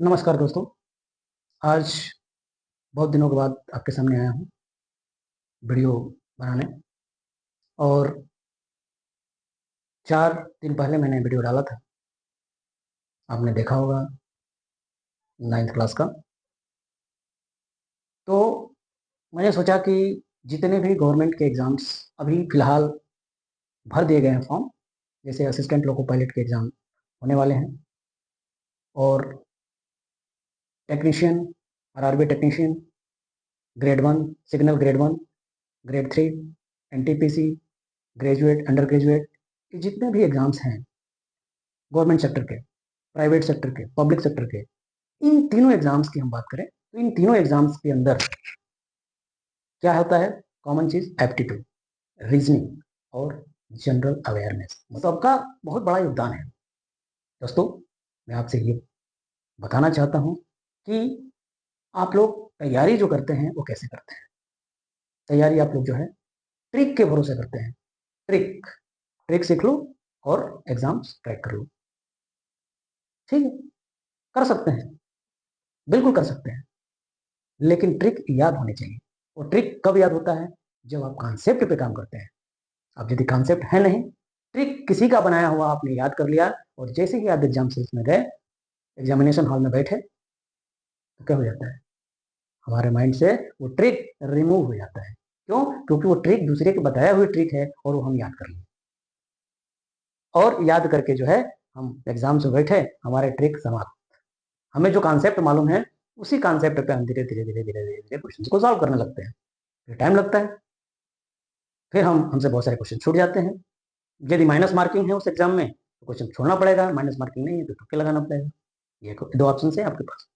नमस्कार दोस्तों। आज बहुत दिनों के बाद आपके सामने आया हूँ वीडियो बनाने। और 4 दिन पहले मैंने वीडियो डाला था, आपने देखा होगा, 9th क्लास का। तो मैंने सोचा कि जितने भी गवर्नमेंट के एग्ज़ाम्स अभी फ़िलहाल भर दिए गए हैं फॉर्म, जैसे असिस्टेंट लोको पायलट के एग्ज़ाम होने वाले हैं, और technician, RRB technician, grade 1, signal grade 1, grade 3, NTPC, graduate, under graduate, ये जितने भी एग्ज़ाम्स हैं गवर्नमेंट सेक्टर के, प्राइवेट सेक्टर के, पब्लिक सेक्टर के, इन तीनों एग्जाम्स की हम बात करें तो इन तीनों एग्जाम्स के अंदर क्या होता है? कॉमन चीज एप्टीट्यूड, रीजनिंग और जनरल अवेयरनेस, सबका बहुत बड़ा योगदान है। दोस्तों, मैं आपसे ये बताना चाहता हूँ कि आप लोग तैयारी जो करते हैं वो कैसे करते हैं। तैयारी आप लोग जो है ट्रिक के भरोसे करते हैं। ट्रिक ट्रिक सीख लो और एग्जाम्स क्रैक कर लो। ठीक है, कर सकते हैं, बिल्कुल कर सकते हैं, लेकिन ट्रिक याद होनी चाहिए। और ट्रिक कब याद होता है? जब आप कॉन्सेप्ट पे काम करते हैं। अब यदि कॉन्सेप्ट है नहीं, ट्रिक किसी का बनाया हुआ आपने याद कर लिया, और जैसे ही आप एग्जाम सेल्स में गए, एग्जामिनेशन हॉल में बैठे, तो क्या हो जाता है? हमारे माइंड से वो ट्रिक रिमूव हो जाता है। क्यों? क्योंकि वो ट्रिक दूसरे के बताया हुई ट्रिक है और वो हम याद कर लिए, और याद करके जो है हम एग्जाम से बैठे, हमारे ट्रिक समाप्त। हमें जो कॉन्सेप्ट मालूम है, उसी कॉन्सेप्ट पे हम धीरे धीरे धीरे धीरे धीरे धीरे क्वेश्चन को सॉल्व करने लगते हैं। फिर टाइम लगता है, फिर हमसे बहुत सारे क्वेश्चन छूट जाते हैं। यदि माइनस मार्किंग है उस एग्जाम में तो क्वेश्चन छोड़ना पड़ेगा, माइनस मार्किंग नहीं है तो तुक्के लगाना पड़ेगा। ये दो ऑप्शन है आपके पास,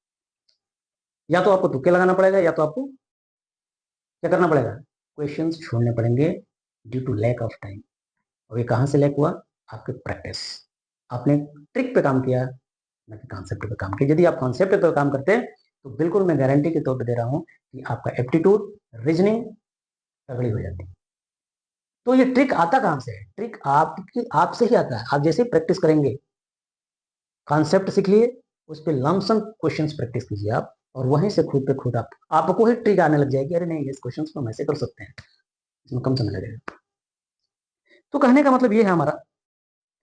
या तो आपको तुक्के लगाना पड़ेगा, या तो आपको क्या करना पड़ेगा? क्वेश्चन छोड़ने पड़ेंगे due to lack of time. और ये कहाँ से लैक हुआ? आपके प्रैक्टिस, आपने ट्रिक पे काम किया, ना कि कॉन्सेप्ट पे काम किया। यदि आप कॉन्सेप्ट पे काम करते हैं तो बिल्कुल मैं गारंटी के तौर पर दे रहा हूँ कि आपका एप्टीट्यूड, रीजनिंग तगड़ी हो जाती है। तो ये ट्रिक आता कहाँ से है? ट्रिक आपकी आपसे ही आता है। आप जैसे प्रैक्टिस करेंगे, कॉन्सेप्ट सीख लिए, उस पर लमसम क्वेश्चंस प्रैक्टिस कीजिए आप, और वहीं से खुद पे खुद आपको ही ट्रिक आने लग जाएगी। अरे नहीं, इस क्वेश्चंस को हम ऐसे कर सकते हैं, इसमें कम समय लगेगा। तो कहने का मतलब ये है हमारा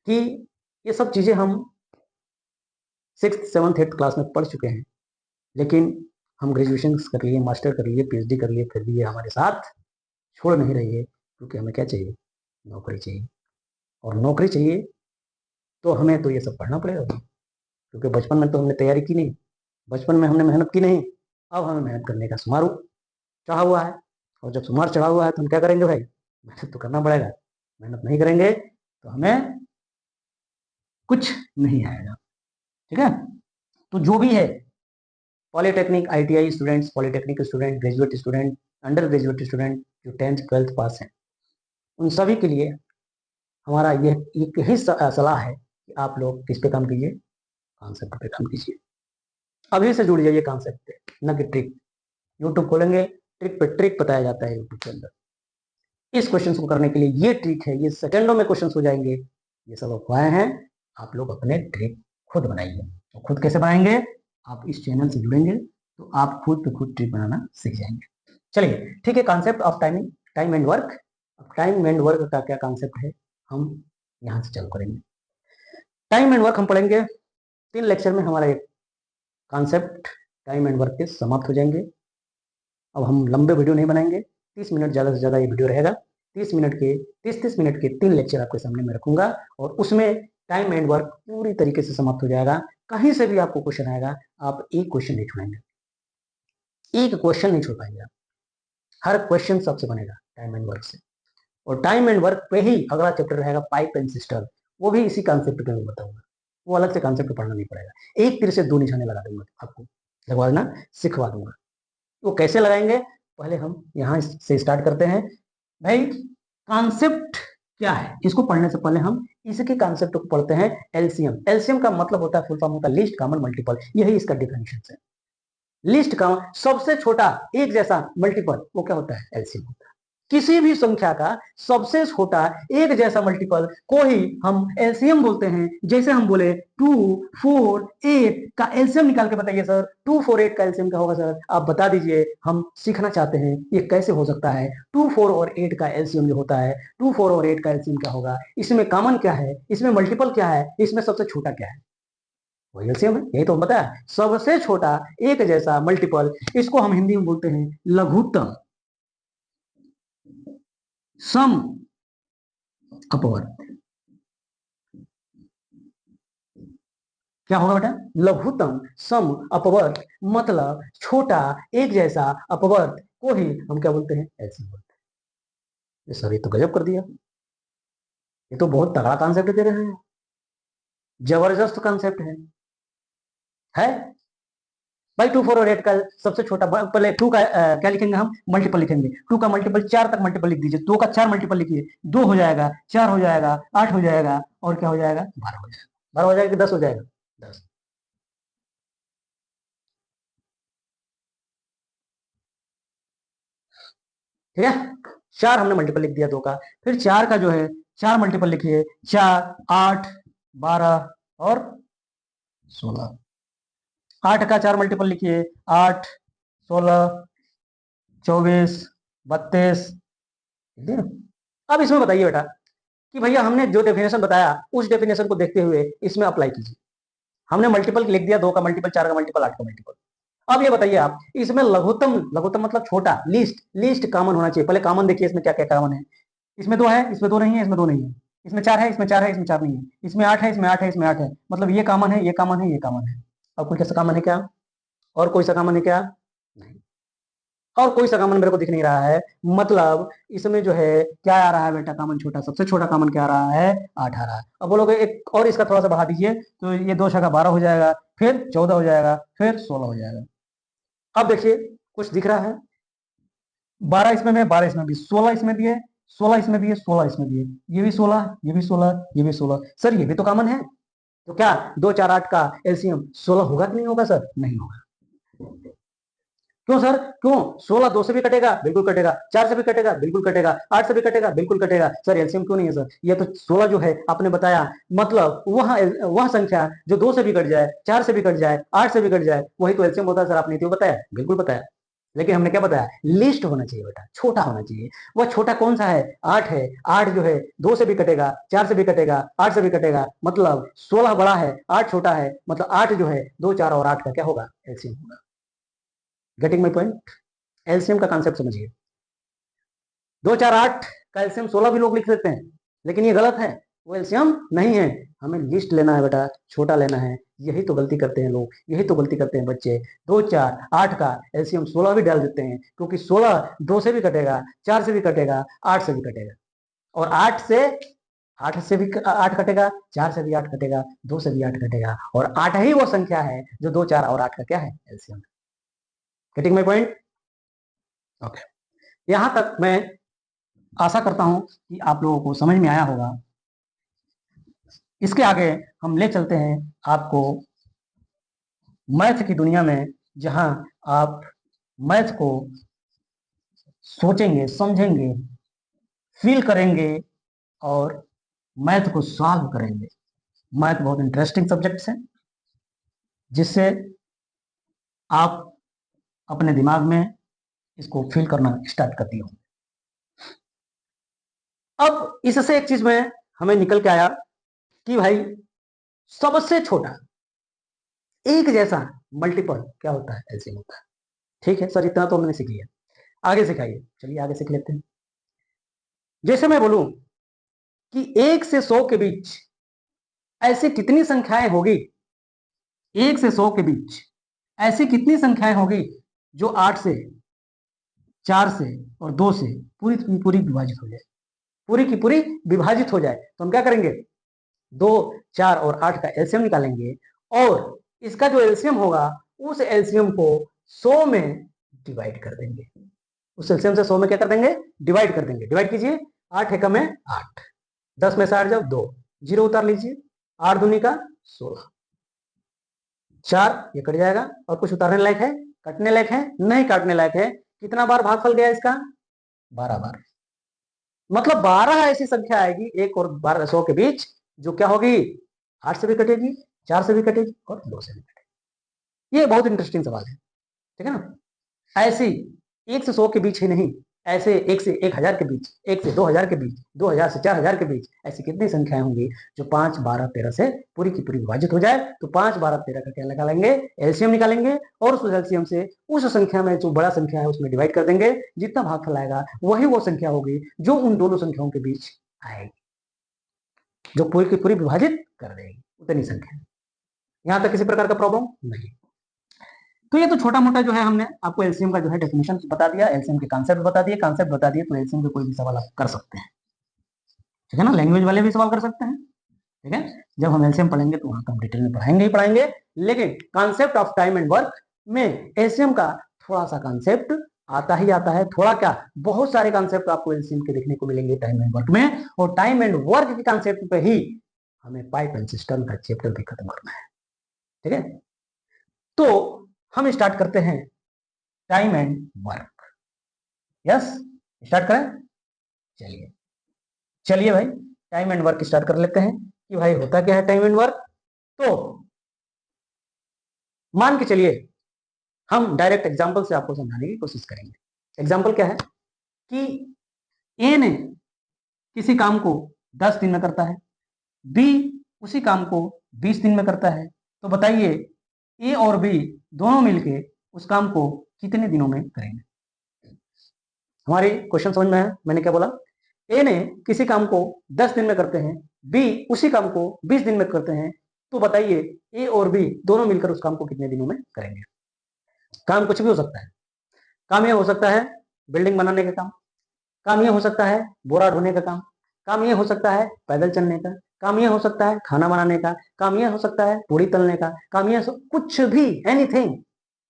कि ये सब चीजें हम 6th 7th 8th क्लास में पढ़ चुके हैं, लेकिन हम ग्रेजुएशन कर लिए, मास्टर कर लिए, पीएचडी कर लिए, फिर भी ये हमारे साथ छोड़ नहीं रही है। क्योंकि हमें क्या चाहिए? नौकरी चाहिए। और नौकरी चाहिए तो हमें तो ये सब पढ़ना पड़ेगा, क्योंकि बचपन में तो हमने तैयारी की नहीं, बचपन में हमने मेहनत की नहीं। अब हमें मेहनत करने का शुमार चढ़ा हुआ है, और जब शुमार चढ़ा हुआ है तो हम क्या करेंगे भाई? मेहनत तो करना पड़ेगा। मेहनत नहीं करेंगे तो हमें कुछ नहीं आएगा। ठीक है? तो जो भी है, polytechnic, ITI students, polytechnic student, graduate student, under graduate student जो 10th 12th पास हैं, उन सभी के लिए हमारा ये एक ही सलाह है कि आप लोग किस पे काम कीजिए? कॉन्सेप्ट पे काम कीजिए। अभी से जुड़ जाइए कॉन्सेप्ट पे, न कि ट्रिक। यूट्यूब खोलेंगे, ट्रिक पे ट्रिक बताया जाता है यूट्यूब के अंदर। इस क्वेश्चन को करने के लिए ये ट्रिक है, ये सेकंडों में क्वेश्चन हो जाएंगे, ये सब अफवाहें हैं। आप लोग अपने ट्रिक खुद बनाइए। तो खुद कैसे बनाएंगे? आप इस चैनल से जुड़ेंगे तो आप खुद पे खुद ट्रिक बनाना सीख जाएंगे। चलिए, ठीक है। Concept of timing, time and work. अब टाइम एंड वर्क का क्या कॉन्सेप्ट है, हम यहाँ से चालू करेंगे। टाइम एंड वर्क हम पढ़ेंगे 3 लेक्चर में। हमारा एक कॉन्सेप्ट टाइम एंड वर्क के समाप्त हो जाएंगे। अब हम लंबे वीडियो नहीं बनाएंगे, 30 मिनट ज़्यादा से ज़्यादा ये वीडियो रहेगा। 30 मिनट के 30 मिनट के 3 लेक्चर आपके सामने मैं रखूंगा, और उसमें टाइम एंड वर्क पूरी तरीके से समाप्त हो जाएगा। कहीं से भी आपको क्वेश्चन आएगा, आप एक क्वेश्चन नहीं छोड़ेंगे, एक क्वेश्चन नहीं छोड़ पाएंगे आप। हर क्वेश्चन सबसे बनेगा टाइम एंड वर्क से। और टाइम एंड वर्क पे ही अगला चैप्टर रहेगा, पाइप एंड सिस्टम। वो भी इसी कॉन्सेप्ट पे मैं बताऊंगा, वो अलग से कॉन्सेप्ट पढ़ना नहीं पड़ेगा। एक तीर से दो निशाने लगा दूंगा, आपको लगवा देना, सिखवा दूंगा। वो कैसे लगाएंगे, पहले हम यहाँ से स्टार्ट करते हैं। भाई, कॉन्सेप्ट क्या है, इसको पढ़ने से पहले हम इसके कॉन्सेप्ट को पढ़ते हैं। एलसीएम, एलसीएम का मतलब होता है, फुल फॉर्म होता है लीस्ट कॉमन मल्टीपल। यही इसका डिफिनेशन है। लीस्ट कॉमन, सबसे छोटा एक जैसा मल्टीपल, वो क्या होता है? एलसीएम होता है। किसी भी संख्या का सबसे छोटा एक जैसा मल्टीपल को ही हम एलसीएम बोलते हैं। जैसे हम बोले 2, 4, 8 का एलसीएम निकाल के बताइए सर, 2, 4, 8 का एलसीएम क्या होगा सर, आप बता दीजिए, हम सीखना चाहते हैं ये कैसे हो सकता है। 2, 4 और 8 का एलसीएम जो होता है, 2, 4 और 8 का एलसीएम क्या होगा, इसमें कॉमन क्या है, इसमें मल्टीपल क्या है, इसमें सबसे छोटा क्या है, वही एलसीएम है। यही तो बताया, सबसे छोटा एक जैसा मल्टीपल, इसको हम हिंदी में बोलते हैं लघुत्तम सम अपवर्त। क्या होगा बेटा, लघुत्तम सम अपवर्त, मतलब छोटा एक जैसा अपवर्त को ही हम क्या बोलते हैं, एलसीएम बोलते हैं। सर ये तो गजब कर दिया, ये तो बहुत तगड़ा कॉन्सेप्ट दे रहे हैं, जबरदस्त कॉन्सेप्ट है भाई। 2, 4 और 8 का सबसे छोटा, पहले 2 का क्या लिखेंगे हम, मल्टीपल लिखेंगे। 2 का मल्टीपल 4 तक मल्टीपल लिख दीजिए, 2 का 4 मल्टीपल लिखिए, 2 हो जाएगा, 4 हो जाएगा, 8 हो जाएगा, और क्या हो जाएगा, 12 हो जाएगा। 12 हो जाएगा कि 10 हो जाएगा, 10। ठीक है, 4 हमने मल्टीपल लिख दिया 2 का, फिर 4 का जो है 4 मल्टीपल लिखिए, 4, 8, 12 और 16। 8 का 4 मल्टीपल लिखिए, 8, 16, 24, 32। अब इसमें बताइए बेटा कि भैया हमने जो डेफिनेशन बताया उस डेफिनेशन को देखते हुए इसमें अप्लाई कीजिए। हमने मल्टीपल लिख दिया, 2 का मल्टीपल, 4 का मल्टीपल, 8 का मल्टीपल। अब ये बताइए आप, इसमें लघुत्तम, लघुत्तम मतलब छोटा, लीस्ट, लीस्ट कॉमन होना चाहिए। पहले कॉमन देखिए, इसमें क्या क्या कॉमन है। इसमें 2 है, इसमें 2 नहीं है, इसमें 2 नहीं है, इसमें 4 है, इसमें 4 है, इसमें 4 नहीं है, इसमें 8 है, इसमें 8 है, इसमें 8 है, मतलब ये कॉमन है, ये कॉमन है, ये कॉमन है। अब कोई कैसा कॉमन है क्या, और कोई सा कॉमन है क्या, नहीं, और कोई सा कॉमन मेरे को दिख नहीं रहा है। मतलब इसमें जो है क्या आ रहा है बेटा, कॉमन छोटा, सबसे छोटा कॉमन क्या आ रहा है, 8 आ रहा है। अब बोलोगे एक और इसका थोड़ा सा बढ़ा दीजिए, तो ये 2 छका 12 हो जाएगा, फिर 14 हो जाएगा, फिर 16 हो जाएगा। अब देखिए कुछ दिख रहा है, 12 इसमें है, 12 इसमें भी, 16 इसमें भी है, 16 इसमें भी है, 16 इसमें भी है, ये भी 16, ये भी 16, ये भी 16, सर ये भी तो कॉमन है। तो क्या 2, 4, 8 का एलसीएम 16 होगा कि नहीं होगा सर, नहीं होगा। क्यों सर, क्यों, 16 2 से भी कटेगा, बिल्कुल कटेगा, 4 से भी कटेगा, बिल्कुल कटेगा, 8 से भी कटेगा, बिल्कुल कटेगा, सर एलसीएम क्यों नहीं है सर, ये तो 16 जो है आपने बताया, मतलब वह संख्या जो 2 से भी कट जाए, 4 से भी कट जाए, 8 से भी कट जाए, वही तो एलसीएम होता है सर, आपने तो बताया, बिल्कुल बताया। लेकिन हमने क्या बताया, लिस्ट होना चाहिए बेटा, छोटा होना चाहिए। वह छोटा कौन सा है, 8 है। 8 जो है 2 से भी कटेगा, 4 से भी कटेगा, 8 से भी कटेगा, मतलब 16 बड़ा है, 8 छोटा है, मतलब 8 जो है 2, 4 और 8 का क्या होगा, एलसीएम होगा। गेटिंग माई पॉइंट, एलसीएम का कॉन्सेप्ट समझिए। 2, 4, 8 का एलसीएम 16 भी लोग लिख सकते हैं, लेकिन ये गलत है, वो एलसीएम नहीं है। हमें लिस्ट लेना है बेटा, छोटा लेना है। यही तो गलती करते हैं लोग, यही तो गलती करते हैं बच्चे। 2, 4, 8 का एलसीएम 16 भी डाल देते हैं, क्योंकि 16 2 से भी कटेगा, 4 से भी कटेगा, 8 से भी कटेगा, और 8 से भी 8 कटेगा, 4 से भी 8 कटेगा, 2 से भी 8 कटेगा, और 8 ही वो संख्या है जो 2, 4 और 8 का क्या है, LCM. Getting my point, okay. यहां तक मैं आशा करता हूं कि आप लोगों को समझ में आया होगा। इसके आगे हम ले चलते हैं आपको मैथ की दुनिया में, जहां आप मैथ को सोचेंगे, समझेंगे, फील करेंगे, और मैथ को सॉल्व करेंगे। मैथ बहुत इंटरेस्टिंग सब्जेक्ट है, जिससे आप अपने दिमाग में इसको फील करना स्टार्ट कर दिए। अब इससे एक चीज में हमें निकल के आया कि भाई सबसे छोटा एक जैसा मल्टीपल क्या होता है, एलसीएम होता है। ठीक है सर, इतना तो हमने सीख लिया, आगे सिखाइए, चलिए आगे सीख लेते हैं। जैसे मैं बोलूं कि 1 से 100 के बीच ऐसी कितनी संख्याएं होगी, 1 से 100 के बीच ऐसी कितनी संख्याएं होगी जो 8 से, 4 से और 2 से पूरी की पूरी विभाजित हो जाए, पूरी की पूरी विभाजित हो जाए। तो हम क्या करेंगे, 2, 4 और 8 का एलसीएम निकालेंगे, और इसका जो एलसीएम होगा उस एलसीएम को 100 में डिवाइड कर देंगे। उस एलसीएम से 100 में क्या कर देंगे, डिवाइड कर देंगे। डिवाइड कीजिए, 8 एकम है 8, 10 में से 8 जाओ 2, 0 उतार लीजिए, 8 दूनी का 16, 4 ये कट जाएगा, और कुछ उतारने लायक है, कटने लायक है, नहीं काटने लायक है। कितना बार भागफल गया इसका, 12 बार। मतलब 12 ऐसी संख्या आएगी 1 और 12 100 के बीच जो क्या होगी, 8 से भी कटेगी, 4 से भी कटेगी और 2 से भी कटेगी। ये बहुत इंटरेस्टिंग सवाल है, ठीक है ना। ऐसी 1 से 100 के बीच ही नहीं, ऐसे 1 से 1000 के बीच, 1 से 2000 के बीच, 2000 से 4000 के बीच ऐसी कितनी संख्याएं होंगी जो 5, 12, 13 से पूरी की पूरी विभाजित हो जाए। तो 5, 12, 13 का क्या निकालेंगे, एलसीएम निकालेंगे और उस एलसीएम से उस संख्या में जो बड़ा संख्या है उसमें डिवाइड कर देंगे, जितना भागफल आएगा वही वो संख्या होगी जो उन दोनों संख्याओं के बीच आएगी, जो पूरी की पूरी विभाजित कर देगी उतनी संख्या। यहां तक किसी प्रकार का प्रॉब्लम नहीं। तो ये तो छोटा मोटा जो है हमने आपको एलसीएम का जो है डेफिनेशन बता दिया, एलसीएम के कॉन्सेप्ट बता दिए, कॉन्सेप्ट बता दिए तो एलसीएम के कोई भी सवाल आप कर सकते हैं, ठीक है ना। लैंग्वेज वाले भी सवाल कर सकते हैं, ठीक है। जब हम एलसीएम पढ़ेंगे तो वहां तो हम डिटेल में पढ़ाएंगे ही पढ़ाएंगे, लेकिन concept of time and work में एलसीएम का थोड़ा सा कॉन्सेप्ट आता ही आता है। थोड़ा क्या, बहुत सारे कॉन्सेप्ट आपको एलसीएम के देखने को मिलेंगे टाइम एंड वर्क में, और टाइम एंड वर्क के कॉन्सेप्ट पे ही हमें पाइप एंड सिस्टम का चैप्टर भी खत्म करना है, ठीक है। तो हम स्टार्ट करते हैं time and work. Yes, start करें, चलिए चलिए भाई टाइम एंड वर्क स्टार्ट कर लेते हैं कि भाई होता क्या है टाइम एंड वर्क। तो मान के चलिए हम डायरेक्ट एग्जांपल से आपको समझाने की कोशिश करेंगे। एग्जांपल क्या है कि ए ने किसी काम को 10 दिन में करता है, बी उसी काम को 20 दिन में करता है। तो बताइए ए और बी दोनों मिलके उस काम को कितने दिनों में करेंगे। हमारी क्वेश्चन समझ में है, मैंने क्या बोला, ए ने किसी काम को 10 दिन में करते हैं, बी उसी काम को 20 दिन में करते हैं। तो बताइए ए और बी दोनों मिलकर उस काम को कितने दिनों में करेंगे। काम कुछ भी हो सकता है, काम यह हो सकता है बिल्डिंग बनाने का काम, काम यह हो सकता है बोरा ढोने का काम यह हो सकता है पैदल चलने का, काम यह हो सकता है खाना बनाने का, काम यह हो सकता है पूड़ी तलने का, काम यह कुछ भी, एनीथिंग,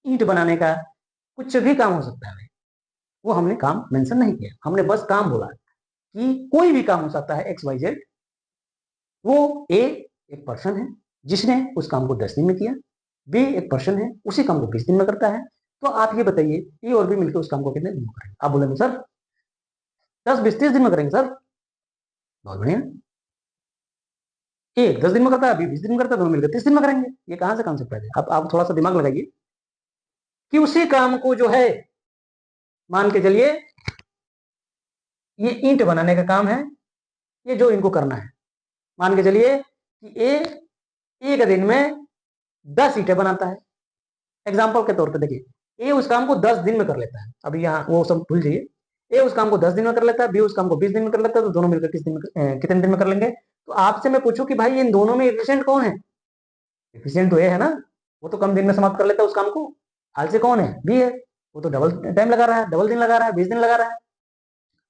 ईंट बनाने का, कुछ भी काम हो सकता है। वो हमने काम मेंशन नहीं किया, हमने बस काम बोला कि कोई भी काम हो सकता है एक्स वाई जेड। वो ए एक पर्सन है जिसने उस काम को 10 दिन में किया, बी एक पर्सन है उसी काम को 20 दिन में करता है। तो आप ये बताइए ए और बी मिलकर उस काम को कितने दिन में करेंगे। आप बोलेंगे सर 10, 20, 30 दिन में करेंगे सर। बहुत बढ़िया, एक 10 दिन में करता है, बी 20 दिन में करता है, दोनों मिलकर 30 दिन में करेंगे। ये कहां से कॉन्सेप्ट है। आप थोड़ा सा दिमाग लगाइए कि उसी काम को जो है, मान के चलिए ये ईंट बनाने का काम है, ये जो इनको करना है, मान के चलिए कि ए एक दिन में 10 ईंटें बनाता है। एग्जाम्पल के तौर पे देखिए ए उस काम को 10 दिन में कर लेता है, अभी यहाँ वो सब भूल जाइए। ए उस काम को 10 दिन में कर लेता है, बी उस काम को 20 दिन में कर लेता है, तो दोनों मिलकर कितने दिन में कर लेंगे। तो आपसे मैं पूछूं कि भाई इन दोनों में एफिशिएंट कौन है। एफिशिएंट तो ए है ना, वो तो कम दिन में समाप्त कर लेता है उस काम को। आलसी कौन है, बी है, वो तो डबल टाइम लगा रहा है, डबल दिन लगा रहा है, 20 दिन लगा रहा है।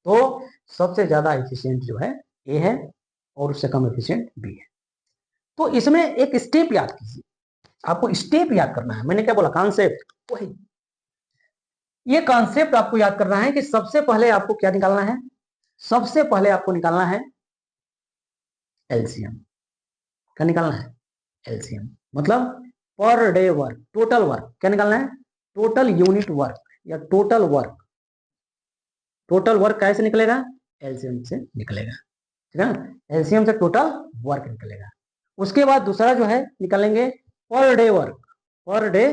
तो सबसे ज्यादा एफिशिएंट जो है ए है और उससे कम एफिशिएंट बी है। तो इसमें एक स्टेप याद कीजिए, आपको स्टेप याद करना है। मैंने क्या बोला, कॉन्सेप्ट, वही ये कॉन्सेप्ट आपको याद करना है कि सबसे पहले आपको क्या निकालना है, सबसे पहले आपको निकालना है एलसीएम। क्या निकालना है, एलसीएम, मतलब per day work, total work. क्या निकालना है, टोटल यूनिट वर्क या टोटल वर्क। टोटल वर्क कैसे निकलेगा, एलसीएम से निकलेगा, ठीक है ना। एलसीएम से टोटल वर्क निकलेगा। उसके बाद दूसरा जो है निकालेंगे per day work, per day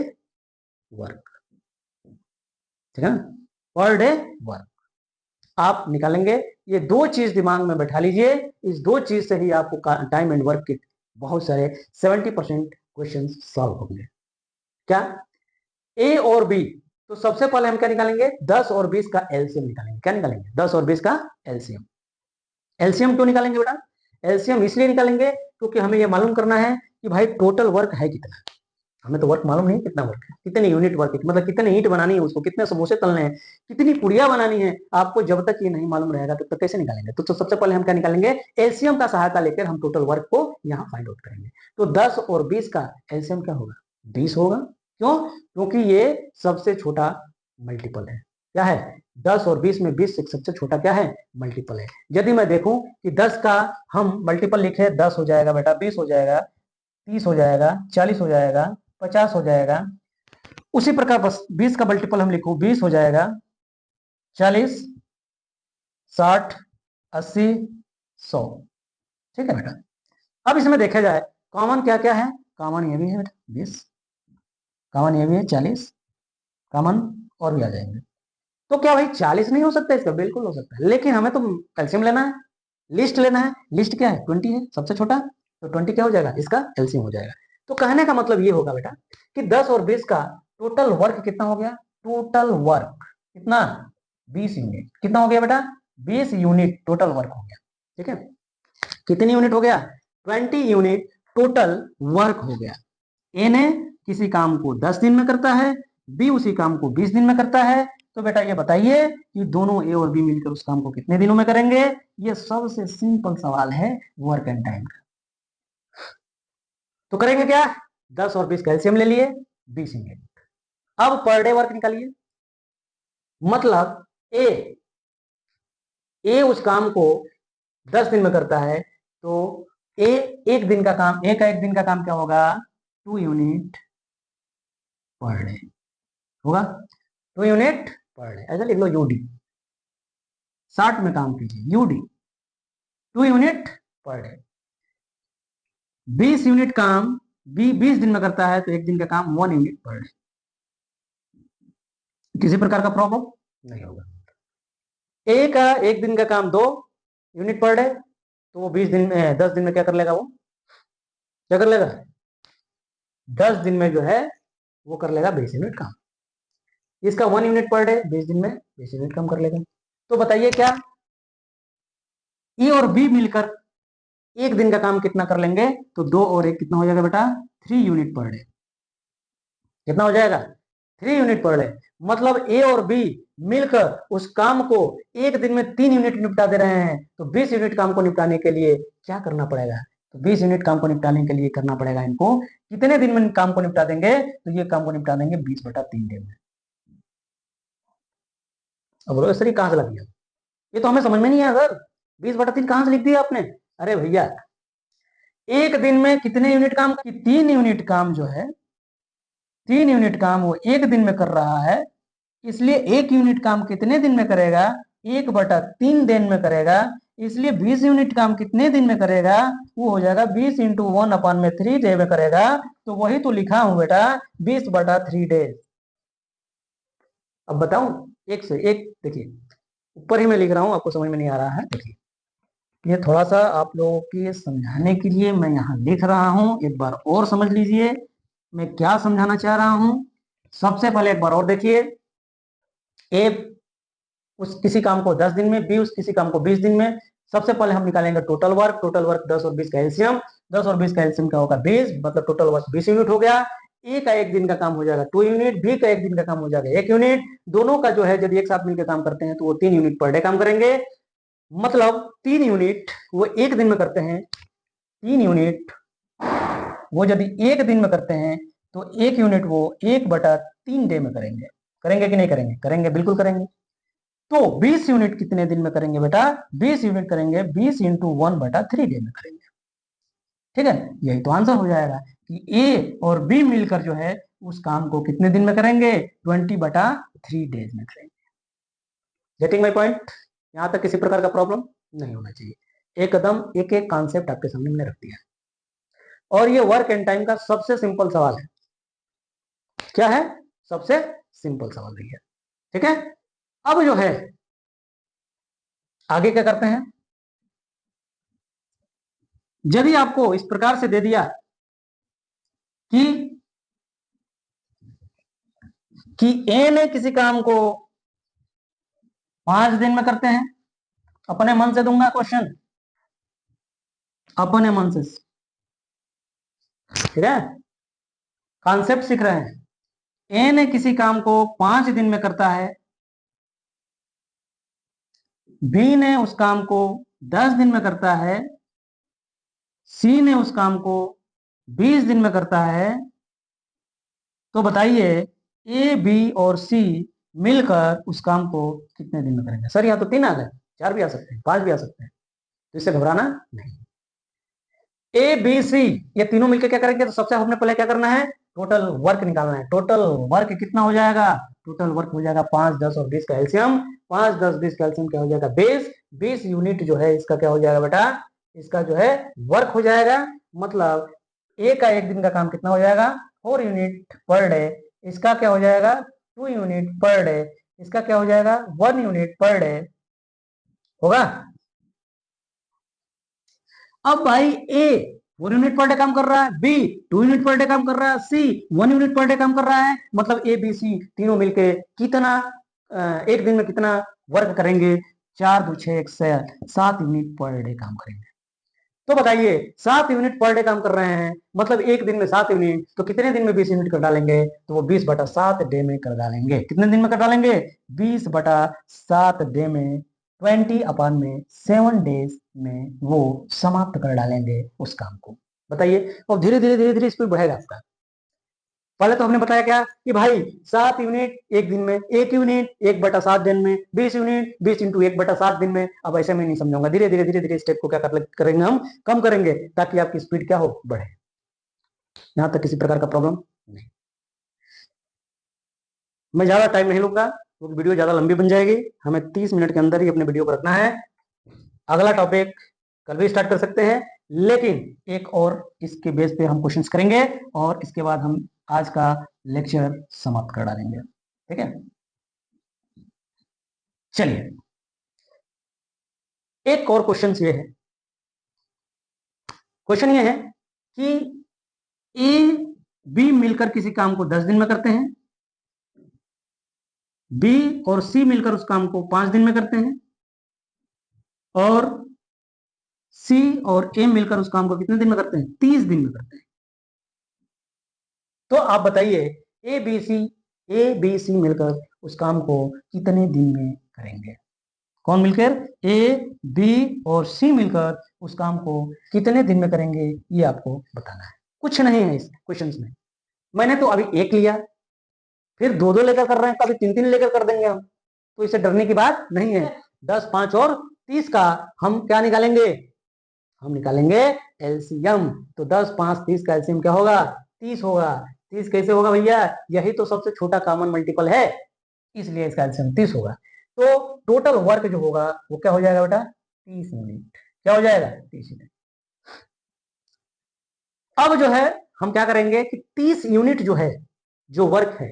work, ठीक है ना, पर डे वर्क आप निकालेंगे। ये दो चीज दिमाग में बैठा लीजिए, इस दो चीज से ही आपको टाइम एंड वर्क के बहुत सारे 70% क्वेश्चन सॉल्व होंगे। क्या, ए और बी, तो सबसे पहले हम क्या निकालेंगे, 10 और 20 का एलसीएम निकालेंगे। क्या निकालेंगे, 10 और 20 का एलसीएम। एलसीएम क्यों निकालेंगे बेटा, एलसीएम इसलिए निकालेंगे क्योंकि हमें यह मालूम करना है कि भाई टोटल वर्क है कितना। हमें तो वर्क मालूम नहीं कितना वर्क है, कितने यूनिट वर्क है, मतलब कितने ईंट बनानी है उसको, कितने समोसे तलने हैं, कितनी पुड़िया बनानी है। आपको जब तक ये नहीं मालूम रहेगा तब तक कैसे निकालेंगे। तो सबसे पहले हम क्या निकालेंगे, एलसीएम का सहायता लेकर हम टोटल वर्क को यहाँ फाइंड आउट करेंगे। तो 10 और 20 का एलसीएम क्या होगा, 20 होगा। क्यों, क्योंकि ये सबसे छोटा मल्टीपल है। क्या है, 10 और 20 में 20 सबसे छोटा क्या है, मल्टीपल है। यदि मैं देखूं कि 10 का हम मल्टीपल लिखे, 10 हो जाएगा बेटा, 20 हो जाएगा, 30 हो जाएगा, 40 हो जाएगा, 50 हो जाएगा। उसी प्रकार बस 20 का मल्टीपल हम लिखो, 20 हो जाएगा, 40, 60, 80, 100। ठीक है बेटा। अब इसमें देखा जाए कॉमन क्या क्या है। कॉमन ये भी है बेटा 20, कॉमन ये भी है 40, कॉमन और भी आ जाएंगे। तो क्या भाई 40 नहीं हो सकता इसका? बिल्कुल हो सकता है, लेकिन हमें तो कैल्शियम लेना है, लिस्ट लेना है। लिस्ट क्या है? 20 है सबसे छोटा, तो 20 क्या हो जाएगा? इसका एलसीएम हो जाएगा। तो कहने का मतलब ये होगा बेटा कि 10 और 20 का टोटल वर्क कितना हो गया? टोटल वर्क कितना? 20 यूनिट। कितना हो गया बेटा? 20 यूनिट टोटल वर्क हो गया। ठीक है, कितनी यूनिट हो गया? 20 यूनिट टोटल वर्क हो गया। ए ने किसी काम को 10 दिन में करता है, बी उसी काम को 20 दिन में करता है। तो बेटा ये बताइए कि दोनों ए और बी मिलकर उस काम को कितने दिनों में करेंगे? ये सबसे सिंपल सवाल है वर्क एंड टाइम का। तो करेंगे क्या? 10 और 20 कैल्शियम ले लिए, 20 यूनिट। अब पर डे वर्क निकालिए। मतलब ए ए उस काम को 10 दिन में करता है, तो ए एक दिन का काम, ए का एक दिन का काम क्या होगा? 2 यूनिट पर डे होगा। 2 यूनिट पर डे, ऐसा लिख लो यूडी। 60 में काम कीजिए, यूडी 2 यूनिट पर डे। 20 यूनिट काम बी 20 दिन में करता है, तो एक दिन का काम 1 यूनिट पर डे। किसी प्रकार का प्रॉब्लम नहीं होगा। ए का एक दिन का काम 2 यूनिट पर डे, तो वो 20 दिन में 10 दिन में क्या कर लेगा? वो क्या कर लेगा? 10 दिन में जो है वो कर लेगा 20 यूनिट काम। इसका 1 यूनिट पर डे, 20 दिन में 20 यूनिट काम कर लेगा। तो बताइए क्या ए और बी मिलकर एक दिन का काम कितना कर लेंगे? तो 2 और 1 कितना हो जाएगा बेटा? 3 यूनिट पर डे। कितना हो जाएगा? 3 यूनिट पर डे। मतलब ए और बी मिलकर उस काम को एक दिन में 3 यूनिट निपटा दे रहे हैं। तो 20 यूनिट काम को निपटाने के लिए क्या करना पड़ेगा? तो 20 यूनिट काम को निपटाने के लिए करना पड़ेगा इनको कितने दिन में काम को निपटा देंगे? तो ये काम को निपटा देंगे 20/3 दिन में। अब बोलो सर ये कहां से लग गया? ये तो हमें समझ में नहीं आया सर, 20/3 कहां से लिख दिया आपने? अरे भैया एक दिन में कितने यूनिट काम? 3 यूनिट काम जो है, 3 यूनिट काम वो एक दिन में कर रहा है, इसलिए 1 यूनिट काम कितने दिन में करेगा? 1/3 दिन में करेगा। इसलिए 20 यूनिट काम कितने दिन में करेगा? वो हो जाएगा 20 इंटू 1/3 डे में करेगा। तो वही तो लिखा हूं बेटा 20/3 डेज। अब बताऊं एक से एक, देखिए ऊपर ही मैं लिख रहा हूं, आपको समझ में नहीं आ रहा है। देखिए ये थोड़ा सा आप लोगों के समझाने के लिए मैं यहाँ लिख रहा हूं, एक बार और समझ लीजिए मैं क्या समझाना चाह रहा हूं। सबसे पहले एक बार और देखिए, ए उस किसी काम को 10 दिन में, बी उस किसी काम को 20 दिन में। सबसे पहले हम निकालेंगे टोटल वर्क। टोटल वर्क 10 और 20 का एलसीएम, 10 और 20 का एलसीएम क्या होगा? 20, मतलब टोटल वर्क 20 यूनिट हो गया। ए का एक दिन का काम हो जाएगा 2 यूनिट, बी का एक दिन का काम हो जाएगा 1 यूनिट। दोनों का जो है यदि एक साथ मिलकर काम करते हैं तो वो 3 यूनिट पर डे काम करेंगे। मतलब 3 यूनिट वो एक दिन में करते हैं, 3 यूनिट वो यदि एक दिन में करते हैं तो 1 यूनिट वो 1/3 डे में करेंगे। करेंगे कि नहीं करेंगे? करेंगे, बिल्कुल करेंगे। तो 20 यूनिट कितने दिन में करेंगे बेटा? 20 यूनिट करेंगे 20 इंटू 1/3 डे में करेंगे। ठीक है, यही तो आंसर हो जाएगा कि ए और बी मिलकर जो है उस काम को कितने दिन में करेंगे? 20/3 डेज में करेंगे। Getting my point? यहां तक किसी प्रकार का प्रॉब्लम नहीं होना चाहिए। एकदम एक एक कॉन्सेप्ट आपके सामने मैंने रख दिया और ये वर्क एंड टाइम का सबसे सिंपल सवाल है। क्या है? सबसे सिंपल सवाल है। ठीक है, अब जो है आगे क्या करते हैं। यदि आपको इस प्रकार से दे दिया कि ए ने किसी काम को 5 दिन में करते हैं, अपने मन से दूंगा क्वेश्चन, अपने मन से, ठीक है, कॉन्सेप्ट सीख रहे हैं। ए ने किसी काम को 5 दिन में करता है, बी ने उस काम को 10 दिन में करता है, सी ने उस काम को 20 दिन में करता है। तो बताइए ए बी और सी मिलकर उस काम को कितने दिन में करेंगे? सर यहाँ तो 3 आ गए, 4 भी आ सकते हैं, 5 भी आ सकते हैं, तो इससे घबराना नहीं। ए बी सी ये तीनों मिलकर क्या करेंगे? तो सबसे हमने पहले क्या करना है? टोटल वर्क निकालना है। टोटल वर्क कितना हो जाएगा? टोटल वर्क हो जाएगा 5, 10 और 20 का एलसीएम। 5, 10, 20 का एलसीएम क्या हो जाएगा? 20। 20 यूनिट जो है इसका क्या हो जाएगा बेटा, इसका जो है वर्क हो जाएगा। मतलब ए का एक दिन का काम कितना हो जाएगा, 4 यूनिट पर डे। इसका क्या हो जाएगा, 2 यूनिट पर डे। इसका क्या हो जाएगा, 1 यूनिट पर डे होगा। अब भाई ए 4 यूनिट पर डे काम कर रहा है, बी 2 यूनिट पर डे काम कर रहा है, सी 1 यूनिट पर डे काम कर रहा है। मतलब ए बी सी तीनों मिलके कितना एक दिन में कितना वर्क करेंगे, 4 2 6 1 7 यूनिट पर डे काम करेंगे। तो बताइए 7 यूनिट पर डे काम कर रहे हैं, मतलब एक दिन में 7 यूनिट, तो कितने दिन में 20 यूनिट कर डालेंगे, तो वो 20/7 डे में कर डालेंगे। कितने दिन में कर डालेंगे, 20/7 डे में, 20/7 डेज में वो समाप्त कर डालेंगे उस काम को। बताइए, और धीरे धीरे धीरे धीरे स्पीड बढ़ेगा आपका। पहले तो हमने बताया क्या कि भाई 7 यूनिट एक दिन में, 1 यूनिट 1/7 दिन में, 20 यूनिट 20 इंटू 1/7 दिन में। अब ऐसे में नहीं समझाऊंगा, धीरे धीरे धीरे धीरे स्टेप को क्या करेंगे हम, कम करेंगे, ताकि आपकी स्पीड क्या हो, बढ़े। यहां तक किसी प्रकार का प्रॉब्लम नहीं। मैं ज्यादा टाइम नहीं लूंगा, क्योंकि वीडियो ज्यादा लंबी बन जाएगी। हमें 30 मिनट के अंदर ही अपने वीडियो को रखना है। अगला टॉपिक कल भी स्टार्ट कर सकते हैं, लेकिन एक और इसके बेस पे हम क्वेश्चंस करेंगे, और इसके बाद हम आज का लेक्चर समाप्त कर डालेंगे। ठीक है, चलिए एक और क्वेश्चन ये है। क्वेश्चन ये है कि ए बी मिलकर किसी काम को 10 दिन में करते हैं, बी और सी मिलकर उस काम को 5 दिन में करते हैं, और सी और ए मिलकर उस काम को कितने दिन में करते हैं, 30 दिन में करते हैं। तो आप बताइए ए बी सी मिलकर उस काम को कितने दिन में करेंगे। कौन मिलकर, ए बी और सी मिलकर उस काम को कितने दिन में करेंगे, ये आपको बताना है। कुछ नहीं है इस क्वेश्चंस में। मैंने तो अभी एक लिया, फिर दो दो लेकर कर रहे हैं, कभी तीन तीन लेकर कर देंगे हम, तो इसे डरने की बात नहीं है। 10 5 और 30 का हम क्या निकालेंगे, हम निकालेंगे एलसीएम। तो 10 5 30 का एलसीएम क्या होगा, 30 होगा। 30 कैसे होगा भैया, यही तो सबसे छोटा कॉमन मल्टीपल है, इसलिए इसका एलसीएम 30 होगा। तो टोटल वर्क जो होगा वो क्या हो जाएगा बेटा, 30 यूनिट। क्या हो जाएगा, 30 यूनिट। अब जो है हम क्या करेंगे कि 30 यूनिट जो है, जो वर्क है,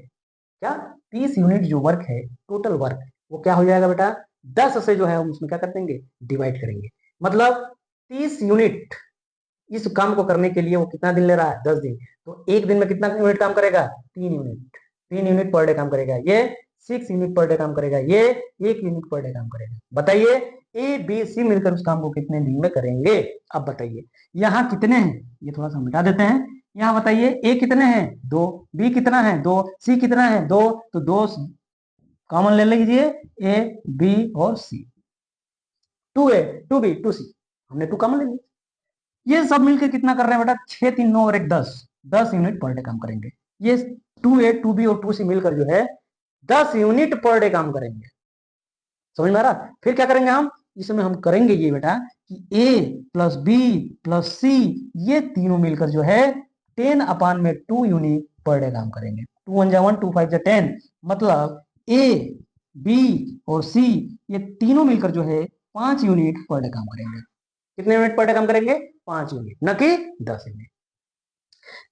क्या 30 यूनिट जो वर्क है, टोटल वर्क, वो क्या हो जाएगा बेटा, 10 से जो है हम उसमें क्या कर देंगे, डिवाइड करेंगे। मतलब 30 यूनिट इस काम को करने के लिए वो कितना दिन ले रहा है, 10 दिन। तो एक दिन में कितना यूनिट काम करेगा, 3 यूनिट। 3 यूनिट पर डे काम करेगा ये, 6 यूनिट पर डे काम करेगा ये, 1 यूनिट पर डे काम करेगा। बताइए ए बी सी मिलकर उस काम को कितने दिन में करेंगे। अब बताइए यहाँ कितने हैं, ये थोड़ा सा मिटा देते हैं। यहाँ बताइए ए कितने हैं, 2, बी कितना है 2, सी कितना है 2, तो 2 कॉमन ले लीजिए, ए बी और सी। 2 ए 2 बी 2 सी, हमने 2 कॉमन ले लिया। ये सब मिलकर कितना कर रहे हैं बेटा, 6 3 9 और 1 10, 10 यूनिट पर डे काम करेंगे। ये 2A 2B और 2C मिलकर जो है 10 यूनिट पर डे काम करेंगे। समझ में आ रहा। फिर क्या करेंगे हम, इसमें हम करेंगे ये बेटा कि A प्लस बी प्लस सी, ये तीनों मिलकर जो है 10/2 यूनिट पर डे काम करेंगे। 2 1 1 2 5 10, मतलब A बी और सी ये तीनों मिलकर जो है 5 यूनिट पर डे काम करेंगे। कितने यूनिट पर डे काम करेंगे, 5 यूनिट, न कि 10 यूनिट।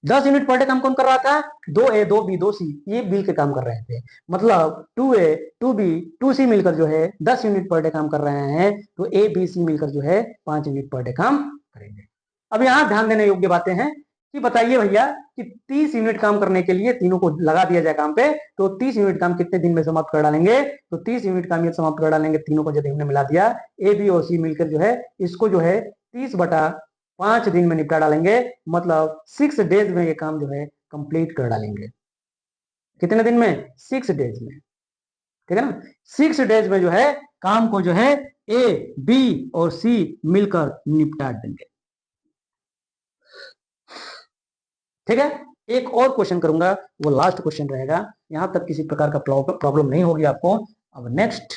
10 यूनिट पर डे काम कौन कर रहा था, 2A 2B 2C, ये मिल के काम कर रहे थे। मतलब 2A 2B 2C मिलकर जो है 10 यूनिट पर डे काम कर रहे हैं, तो A B C मिलकर जो है 5 यूनिट पर डे काम करेंगे। अब यहाँ ध्यान देने योग्य बातें हैं कि बताइए भैया कि 30 यूनिट काम करने के लिए तीनों को लगा दिया जाए काम पे, तो 30 यूनिट काम कितने दिन में समाप्त कर डालेंगे, तो 30 यूनिट काम ये समाप्त कर डालेंगे। तीनों को जब हमने मिला दिया, ए बी और सी मिलकर जो है इसको जो है 30/5 दिन में निपटा डालेंगे। मतलब 6 डेज में ये काम जो है कंप्लीट कर डालेंगे। कितने दिन में, 6 डेज में। ठीक है ना, 6 डेज में जो है काम को जो है ए बी और सी मिलकर निपटा देंगे। ठीक है, एक और क्वेश्चन करूंगा, वो लास्ट क्वेश्चन रहेगा। यहां तक किसी प्रकार का प्रॉब्लम नहीं होगी आपको। अब नेक्स्ट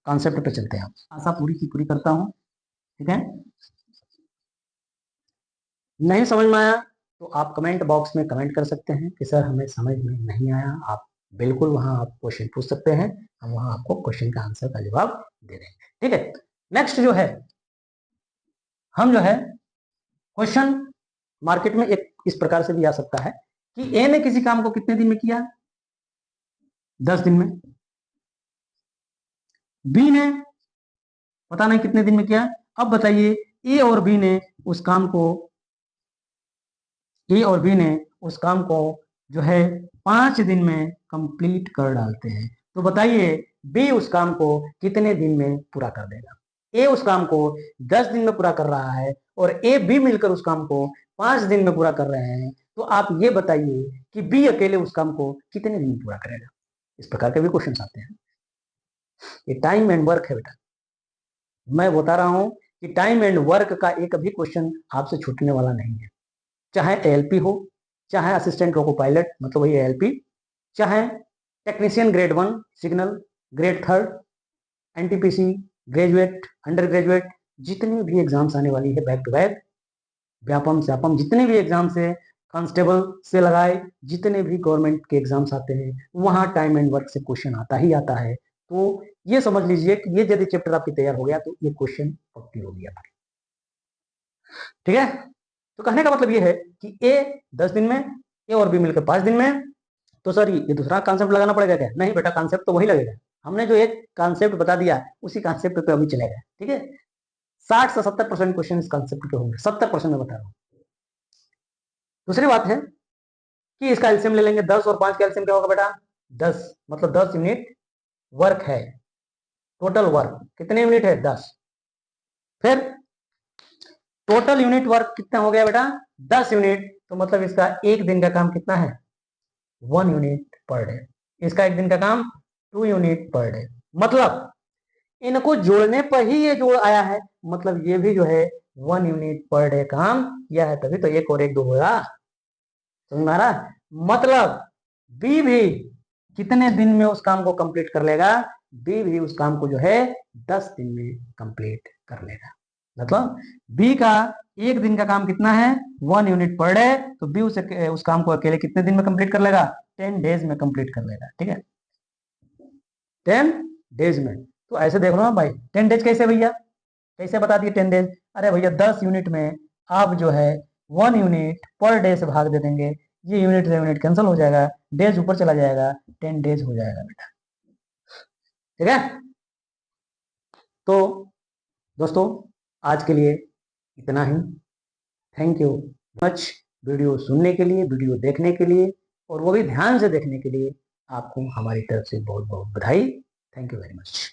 कॉन्सेप्ट पे चलते हैं। आशा पूरी की पूरी करता हूं। ठीक है, नहीं समझ में आया तो आप कमेंट बॉक्स में कमेंट कर सकते हैं कि सर हमें समझ में नहीं आया। आप बिल्कुल वहां आप क्वेश्चन पूछ सकते हैं, हम वहां आपको क्वेश्चन का आंसर का जवाब दे देंगे। ठीक है, नेक्स्ट जो है, हम जो है क्वेश्चन मार्केट में एक इस प्रकार से भी आ सकता है कि ए ने किसी काम को कितने दिन में किया, 10 दिन में। बी ने पता नहीं कितने दिन में किया। अब बताइए ए और बी ने उस काम को, ए और बी ने उस काम को जो है 5 दिन में कंप्लीट कर डालते हैं। तो बताइए बी उस काम को कितने दिन में पूरा कर देगा। ए उस काम को 10 दिन में पूरा कर रहा है और ए बी मिलकर उस काम को 5 दिन में पूरा कर रहे हैं। तो आप ये बताइए कि बी अकेले उस काम को कितने दिन में पूरा करेगा। इस प्रकार के भी क्वेश्चन आते हैं। ये टाइम एंड वर्क है बेटा। मैं बता रहा हूं कि टाइम एंड वर्क का एक भी क्वेश्चन आपसे छूटने वाला नहीं है, चाहे एएलपी हो, चाहे असिस्टेंट लोको पायलट मतलब वही एएलपी, चाहे technician grade 1 signal, grade 3 NTPC, graduate, under graduate, जितने भी एग्जाम्स आने वाली है बैक टू बैक, व्यापम स्यापम, जितने भी एग्जाम्स है, कांस्टेबल से लगाए जितने भी गवर्नमेंट के एग्जाम्स आते हैं वहां टाइम एंड वर्क से क्वेश्चन आता ही आता है। तो ये समझ लीजिए कि ये यदि चैप्टर आपकी तैयार हो गया तो ये क्वेश्चन पक्की हो गया। ठीक है, तो कहने का मतलब ये है कि ए 10 दिन में, ए और बी मिलकर 5 दिन में। तो सर ये दूसरा कॉन्सेप्ट लगाना पड़ेगा क्या? नहीं बेटा, कॉन्सेप्ट तो वही लगेगा। हमने जो एक कॉन्सेप्ट बता दिया उसी कॉन्सेप्ट पे अभी चलेगा। ठीक है, 60 से 70% क्वेश्चन इस कॉन्सेप्ट के होंगे, 70% में बता रहा हूँ। दूसरी बात है कि इसका एलसीएम ले लेंगे, 10 और 5 का एलसीएम क्या होगा बेटा? 10, मतलब 10 यूनिट वर्क है। टोटल वर्क कितने यूनिट है? 10। फिर टोटल यूनिट वर्क कितना हो गया बेटा? 10 यूनिट। तो मतलब इसका एक दिन का काम कितना है? 1 यूनिट पर डे। इसका एक दिन का काम 2 यूनिट पर डे। मतलब इनको जोड़ने पर ही ये जोड़ आया है, मतलब ये भी जो है 1 यूनिट पर डे काम किया है, तभी तो 1 और 1 2 होगा। समझ में आ रहा? मतलब बी भी कितने दिन में उस काम को कंप्लीट कर लेगा? बी भी उस काम को जो है 10 दिन में कंप्लीट कर लेगा। मतलब बी का एक दिन का काम कितना है? 1 यूनिट पर डे। तो बी उस काम को अकेले कितने दिन में कंप्लीट कर लेगा? 10 डेज में कंप्लीट कर लेगा। ठीक है, 10 डेज में। तो ऐसे देख लो ना भाई, 10 डेज कैसे भैया, कैसे बता दिए 10 डेज? अरे भैया 10 यूनिट में आप जो है 1 यूनिट पर डे से भाग दे देंगे, ये यूनिट से यूनिट कैंसिल हो जाएगा, डेज ऊपर चला जाएगा, 10 डेज हो जाएगा बेटा। ठीक है, तो दोस्तों आज के लिए इतना ही। थैंक यू मच वीडियो सुनने के लिए, वीडियो देखने के लिए, और वो भी ध्यान से देखने के लिए आपको हमारी तरफ से बहुत बहुत बधाई। Thank you very much.